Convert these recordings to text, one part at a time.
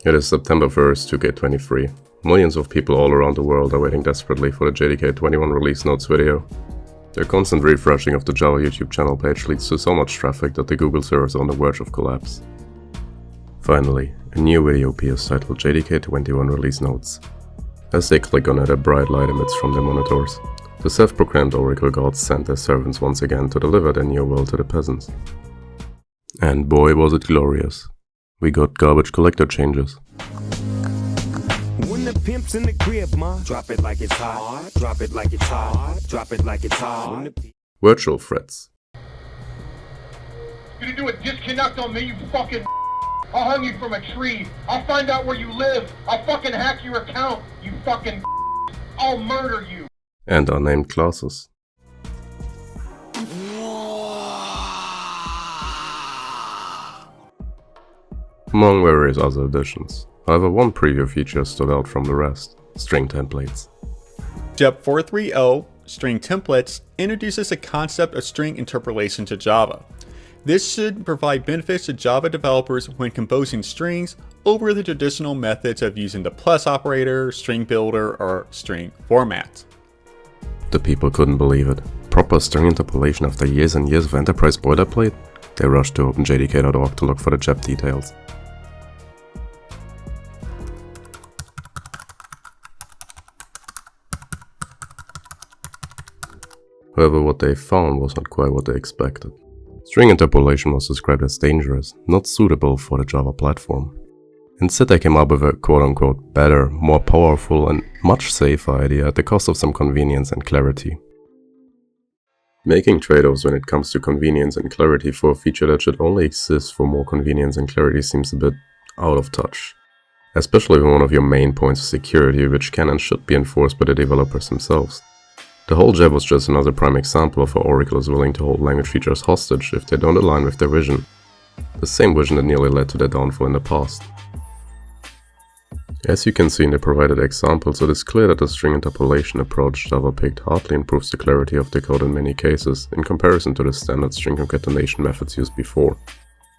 It is September 1st, 2K23. Millions of people all around the world are waiting desperately for the JDK21 release notes video. The constant refreshing of the Java YouTube channel page leads to so much traffic that the Google servers are on the verge of collapse. Finally, a new video appears titled JDK21 release notes. As they click on it, a bright light emits from their monitors. The self-proclaimed Oracle gods sent their servants once again to deliver their new world to the peasants. And boy was it glorious. We got garbage collector changes. When the pimp's in the crib, ma, drop it like it's hot, drop it like it's hot, drop it like it's hot. Virtual threats. You're gonna do a disconnect on me, you fucking I'll hang you from a tree. I'll find out where you live. I'll fucking hack your account, you fucking I'll murder you. And unnamed classes. Among various other additions. However, one preview feature stood out from the rest: string templates. JEP 430, String Templates, introduces the concept of string interpolation to Java. This should provide benefits to Java developers when composing strings over the traditional methods of using the plus operator, string builder, or string format. The people couldn't believe it. Proper string interpolation after years and years of enterprise boilerplate? They rushed to openjdk.org to look for the JEP details. However, what they found was not quite what they expected. String interpolation was described as dangerous, not suitable for the Java platform. Instead, they came up with a quote-unquote better, more powerful and much safer idea at the cost of some convenience and clarity. Making trade-offs when it comes to convenience and clarity for a feature that should only exist for more convenience and clarity seems a bit out of touch. Especially when one of your main points is security, which can and should be enforced by the developers themselves. The whole JEP was just another prime example of how Oracle is willing to hold language features hostage if they don't align with their vision. The same vision that nearly led to their downfall in the past. As you can see in the provided examples, it is clear that the string interpolation approach Java picked hardly improves the clarity of the code in many cases, in comparison to the standard string concatenation methods used before.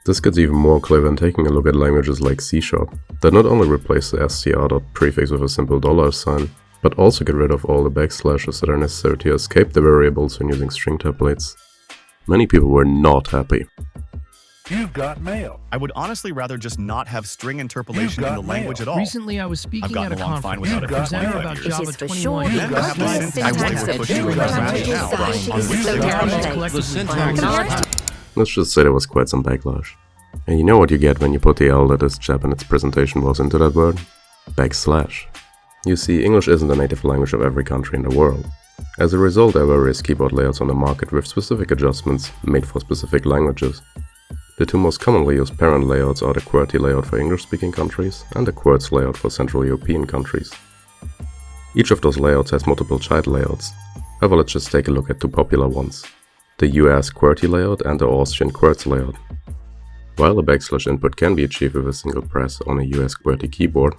This gets even more clear when taking a look at languages like C# that not only replace the str prefix with a simple $sign, but also get rid of all the backslashes that are necessary to escape the variables when using string templates. Many people were not happy. You've got mail. I would honestly rather just not have string interpolation in the language at all. Recently, I was speaking at a conference with a presenter about Java 21. Let's just say there was quite some backlash. And you know what you get when you put the L that this JEP in its presentation was into that word? Backslash. You see, English isn't the native language of every country in the world. As a result, there are various keyboard layouts on the market with specific adjustments made for specific languages. The two most commonly used parent layouts are the QWERTY layout for English-speaking countries and the QWERTZ layout for Central European countries. Each of those layouts has multiple child layouts. However, let's just take a look at two popular ones: the US QWERTY layout and the Austrian QWERTZ layout. While a backslash input can be achieved with a single press on a US QWERTY keyboard,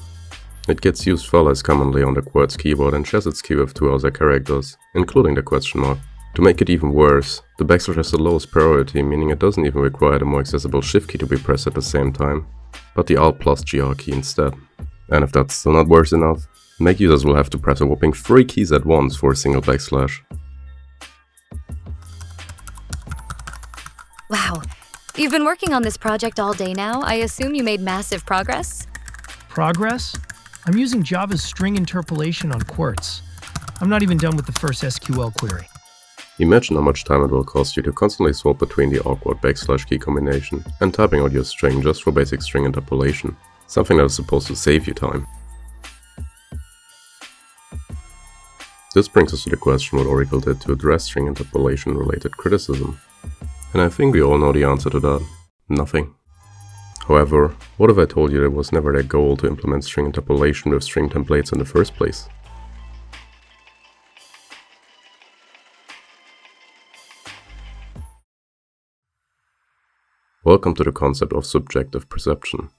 it gets used far less commonly on the QWERTZ keyboard and shares its key with two other characters, including the question mark. To make it even worse, the backslash has the lowest priority, meaning it doesn't even require the more accessible shift key to be pressed at the same time, but the Alt+GR key instead. And if that's still not worse enough, Mac users will have to press a whopping 3 keys at once for a single backslash. Wow, you've been working on this project all day now. I assume you made massive progress? Progress? I'm using Java's string interpolation on QWERTZ. I'm not even done with the first SQL query. Imagine how much time it will cost you to constantly swap between the awkward backslash key combination and typing out your string just for basic string interpolation, something that is supposed to save you time. This brings us to the question what Oracle did to address string interpolation related criticism. And I think we all know the answer to that: nothing. However, what if I told you that it was never their goal to implement string interpolation with string templates in the first place? Welcome to the concept of subjective perception.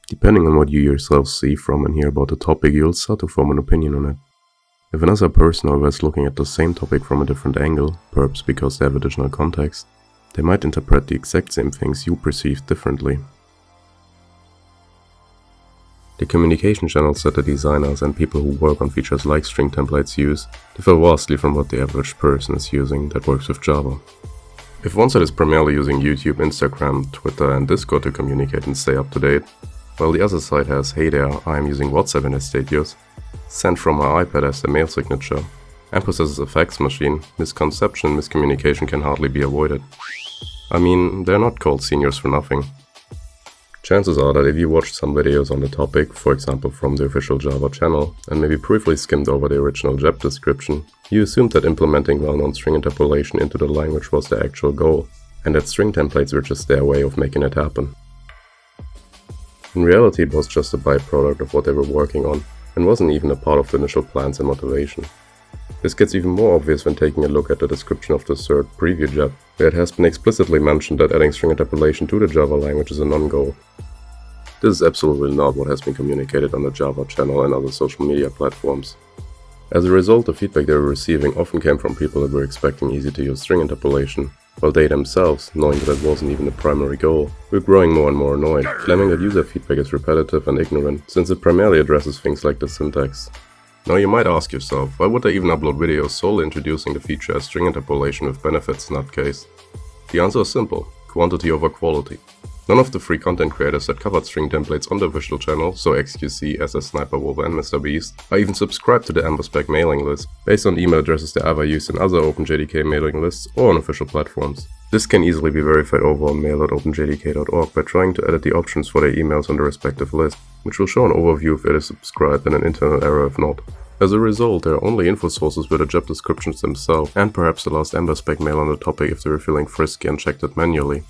Depending on what you yourself see from and hear about the topic, you'll start to form an opinion on it. If another person however is looking at the same topic from a different angle, perhaps because they have additional context, they might interpret the exact same things you perceive differently. The communication channels that the designers and people who work on features like string templates use differ vastly from what the average person is using that works with Java. If one side is primarily using YouTube, Instagram, Twitter and Discord to communicate and stay up to date, while the other side has "Hey there, I am using WhatsApp in their status," "Send from my iPad" as the mail signature, and possesses a fax machine, misconception and miscommunication can hardly be avoided. I mean, they're not called seniors for nothing. Chances are that if you watched some videos on the topic, for example from the official Java channel, and maybe briefly skimmed over the original job description, you assumed that implementing well-known string interpolation into the language was the actual goal, and that string templates were just their way of making it happen. In reality, it was just a byproduct of what they were working on, and wasn't even a part of the initial plans and motivation. This gets even more obvious when taking a look at the description of the third preview job, where it has been explicitly mentioned that adding string interpolation to the Java language is a non-goal. This is absolutely not what has been communicated on the Java channel and other social media platforms. As a result, the feedback they were receiving often came from people that were expecting easy-to-use string interpolation, while they themselves, knowing that it wasn't even the primary goal, were growing more and more annoyed, claiming that user feedback is repetitive and ignorant, since it primarily addresses things like the syntax. Now you might ask yourself, why would they even upload videos solely introducing the feature as string interpolation with benefits in that case? The answer is simple: quantity over quality. None of the free content creators that covered string templates on the official channel, so XQC, SS Sniper Wolf and MrBeast, are even subscribed to the Amberspec mailing list, based on email addresses they either use in other OpenJDK mailing lists or on official platforms. This can easily be verified over on mail.openjdk.org by trying to edit the options for their emails on the respective list, which will show an overview if it is subscribed and an internal error if not. As a result, there are only info sources with the job descriptions themselves, and perhaps the last Amberspec mail on the topic if they were feeling frisky and checked it manually.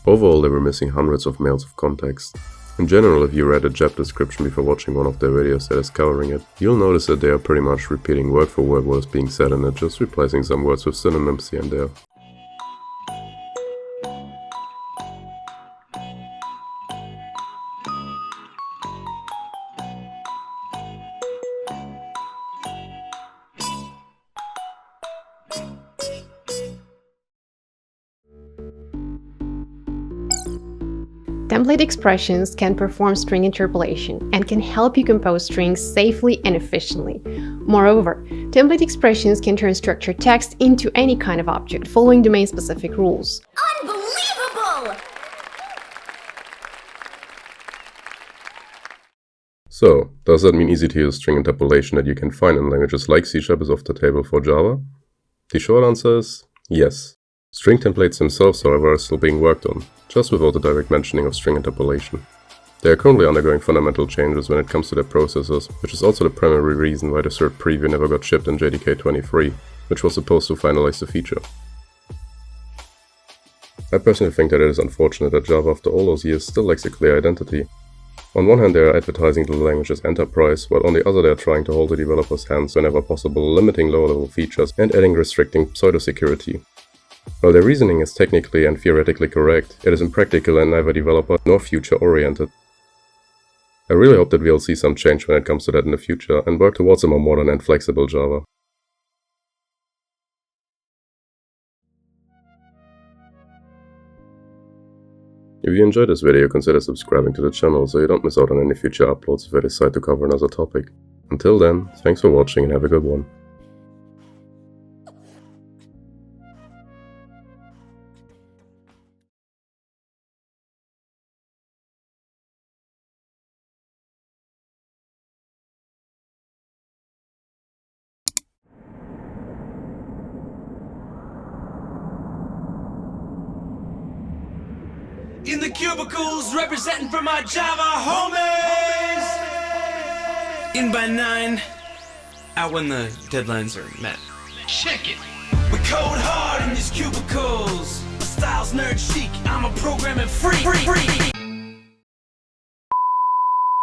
Overall, they were missing hundreds of mails of context. In general, if you read a job description before watching one of their videos that is covering it, you'll notice that they are pretty much repeating word for word what is being said in it, just replacing some words with synonyms here and there. Template expressions can perform string interpolation and can help you compose strings safely and efficiently. Moreover, template expressions can turn structured text into any kind of object, following domain-specific rules. Unbelievable! So, does that mean easy-to-use string interpolation that you can find in languages like C# is off the table for Java? The short answer is yes. String templates themselves, however, are still being worked on, just without the direct mentioning of string interpolation. They are currently undergoing fundamental changes when it comes to their processes, which is also the primary reason why the third preview never got shipped in JDK 23, which was supposed to finalize the feature. I personally think that it is unfortunate that Java after all those years still lacks a clear identity. On one hand, they are advertising the language as enterprise, while on the other they are trying to hold the developers' hands whenever possible, limiting lower-level features and adding restricting pseudo-security. While their reasoning is technically and theoretically correct, it is impractical and neither developer nor future-oriented. I really hope that we'll see some change when it comes to that in the future and work towards a more modern and flexible Java. If you enjoyed this video, consider subscribing to the channel so you don't miss out on any future uploads if I decide to cover another topic. Until then, thanks for watching and have a good one. In the cubicles, representing for my Java homies. In by 9, out when the deadlines are met. Check it. We code hard in these cubicles. My style's nerd chic. I'm a programming freak.